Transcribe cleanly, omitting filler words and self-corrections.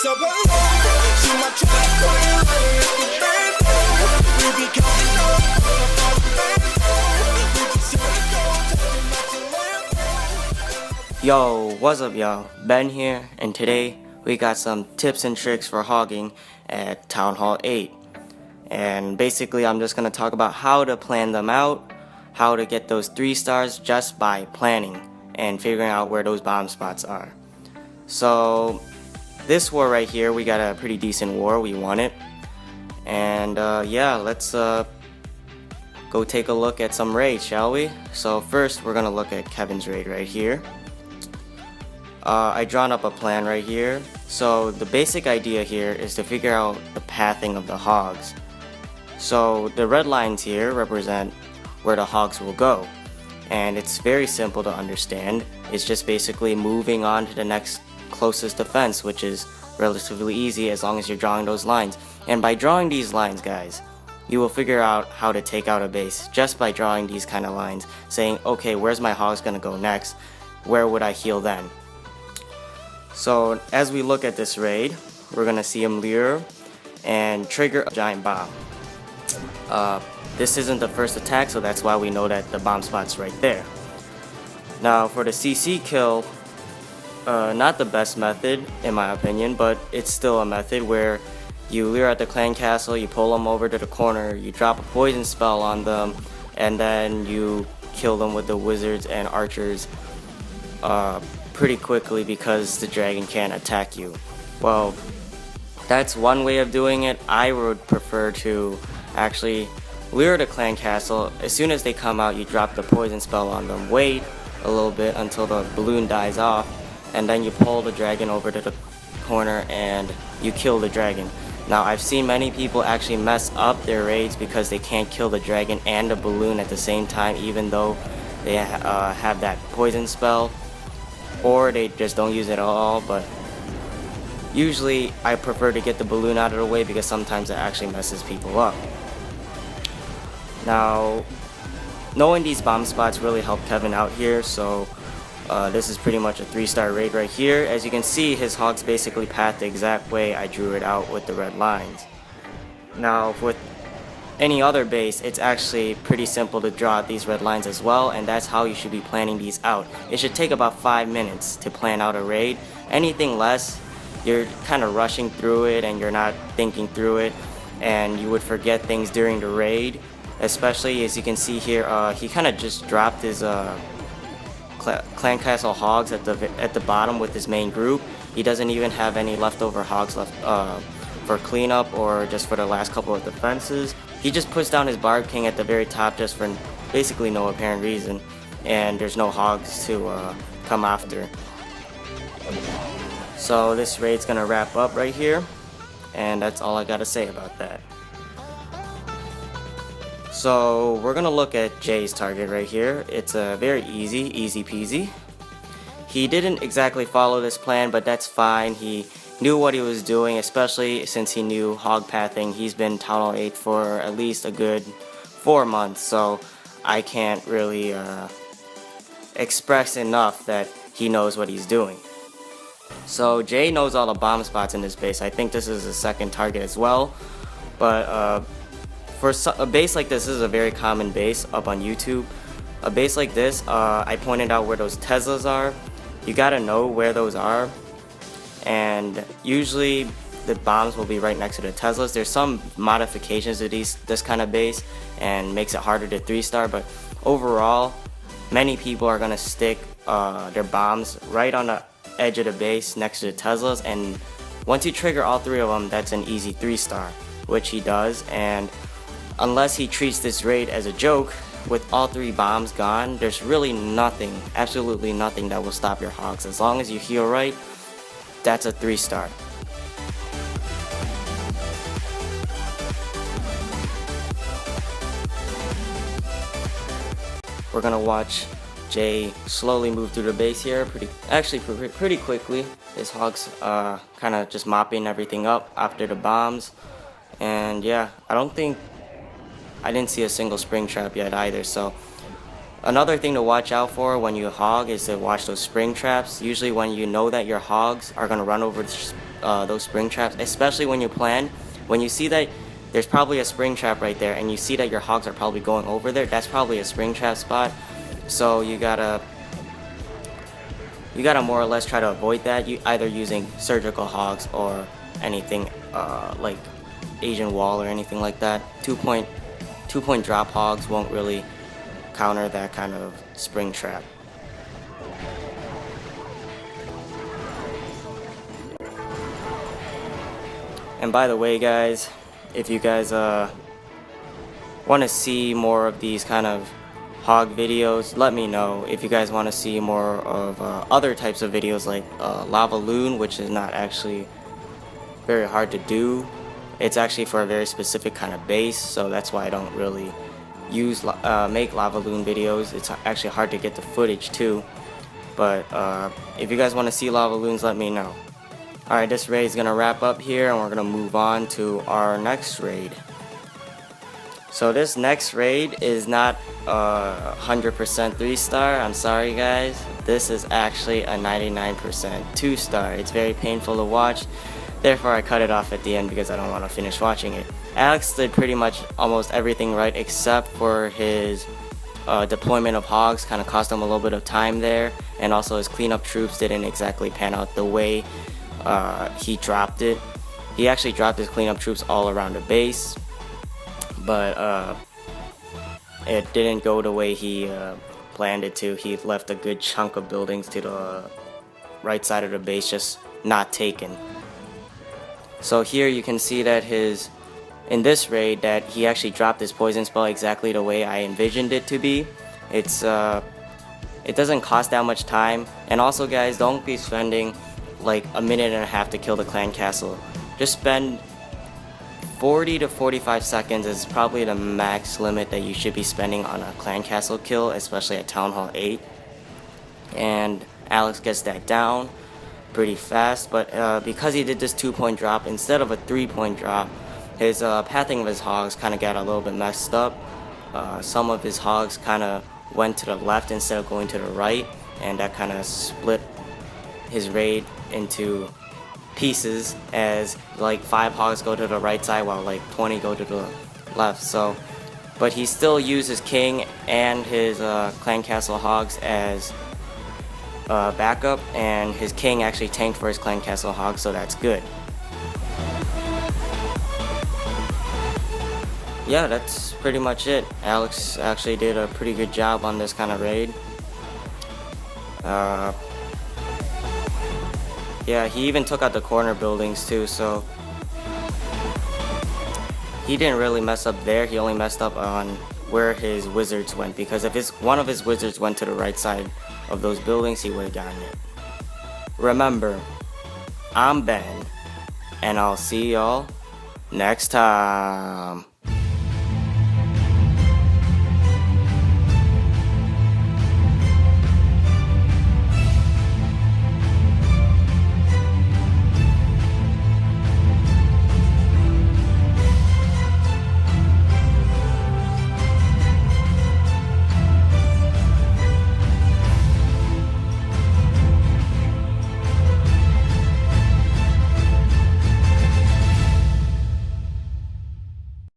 Yo, what's up y'all? Ben here, and today we got some tips and tricks for hogging at Town Hall 8. And basically I'm just going to talk about how to plan them out, how to get those 3 stars just by planning and figuring out where those bomb spots are. So this war right here, we got a pretty decent war, we won it. And yeah, let's go take a look at some raids, shall we? So first we're going to look at Kevin's raid right here. I drawn up a plan right here. So the basic idea here is to figure out the pathing of the hogs. So the red lines here represent where the hogs will go, and it's very simple to understand. It's just basically moving on to the next closest defense, which is relatively easy as long as you're drawing those lines. And by drawing these lines, guys, you will figure out how to take out a base just by drawing these kind of lines, saying, okay, where's my hogs gonna go next? Where would I heal then? So as we look at this raid, we're gonna see him lure and trigger a giant bomb. This isn't the first attack, so that's why we know that the bomb spot's right there. Now for the CC kill, not the best method in my opinion, but it's still a method where you lure at the clan castle, you pull them over to the corner, you drop a poison spell on them, and then you kill them with the wizards and archers pretty quickly because the dragon can't attack you. Well, that's one way of doing it. I would prefer to actually lure the clan castle. As soon as they come out, you drop the poison spell on them, wait a little bit until the balloon dies off, and then you pull the dragon over to the corner and you kill the dragon. Now I've seen many people actually mess up their raids because they can't kill the dragon and the balloon at the same time, even though they have that poison spell, or they just don't use it at all. But usually I prefer to get the balloon out of the way because sometimes it actually messes people up. Now, knowing these bomb spots really helped Kevin out here, so this is pretty much a 3-star raid right here. As you can see, his hogs basically path the exact way I drew it out with the red lines. Now with any other base, it's actually pretty simple to draw out these red lines as well, and that's how you should be planning these out. It should take about 5 minutes to plan out a raid. Anything less, you're kind of rushing through it and you're not thinking through it, and you would forget things during the raid. Especially as you can see here, he kind of just dropped his clan castle hogs at the bottom with his main group. He doesn't even have any leftover hogs left for cleanup or just for the last couple of defenses. He just puts down his Barb King at the very top just for basically no apparent reason, and there's no hogs to come after. So this raid's gonna wrap up right here, and that's all I gotta say about that. So we're gonna look at Jay's target right here. It's a very easy peasy. He didn't exactly follow this plan, but that's fine. He knew what he was doing, especially since he knew hog pathing. He's been Town Hall 8 for at least a good 4 months, so I can't really express enough that he knows what he's doing. So Jay knows all the bomb spots in this base. I think this is his second target as well, but for a base like this is a very common base up on YouTube. A base like this, I pointed out where those Teslas are. You gotta know where those are, and usually the bombs will be right next to the Teslas. There's some modifications to this kind of base and makes it harder to 3-star, but overall many people are gonna stick their bombs right on the edge of the base next to the Teslas, and once you trigger all 3 of them, that's an easy 3-star, which he does. And unless he treats this raid as a joke, with all 3 bombs gone, there's really nothing, absolutely nothing that will stop your hogs. As long as you heal right, that's a 3-star. We're gonna watch Jay slowly move through the base here, pretty quickly. His hogs kind of just mopping everything up after the bombs. And yeah, I didn't see a single spring trap yet either. So another thing to watch out for when you hog is to watch those spring traps. Usually when you know that your hogs are going to run over those spring traps, especially when you plan. When you see that there's probably a spring trap right there, and you see that your hogs are probably going over there, that's probably a spring trap spot. So you gotta more or less try to avoid that. You either using surgical hogs or anything like Asian wall or anything like that. 2-point drop hogs won't really counter that kind of spring trap. And by the way, guys, if you guys want to see more of these kind of hog videos, let me know. If you guys want to see more of other types of videos like lava loon, which is not actually very hard to do. It's actually for a very specific kind of base, so that's why I don't really make lava loon videos. It's actually hard to get the footage too. But if you guys want to see lava loons, let me know. Alright, this raid is going to wrap up here, and we're going to move on to our next raid. So this next raid is not 100% 3-star. I'm sorry guys. This is actually a 99% 2-star. It's very painful to watch. Therefore I cut it off at the end because I don't want to finish watching it. Alex did pretty much almost everything right except for his deployment of hogs. Kind of cost him a little bit of time there. And also his cleanup troops didn't exactly pan out the way he dropped it. He actually dropped his cleanup troops all around the base, but it didn't go the way he planned it to. He left a good chunk of buildings to the right side of the base just not taken. So here you can see that in this raid that he actually dropped his poison spell exactly the way I envisioned it to be. It doesn't cost that much time, and also guys, don't be spending like a minute and a half to kill the clan castle. Just spend 40 to 45 seconds is probably the max limit that you should be spending on a clan castle kill, especially at Town Hall 8. And Alex gets that down pretty fast, but because he did this 2-point drop instead of a 3-point drop, his pathing of his hogs kind of got a little bit messed up. Some of his hogs kind of went to the left instead of going to the right, and that kind of split his raid into pieces, as like 5 hogs go to the right side while like 20 go to the left. So, but he still used his king and his clan castle hogs as backup, and his king actually tanked for his clan castle hogs, so that's good. Yeah, that's pretty much it. Alex actually did a pretty good job on this kind of raid. Yeah, he even took out the corner buildings too, so he didn't really mess up there. He only messed up on where his wizards went, because if one of his wizards went to the right side of those buildings, he would have gotten it. Remember, I'm Ben, and I'll see y'all next time.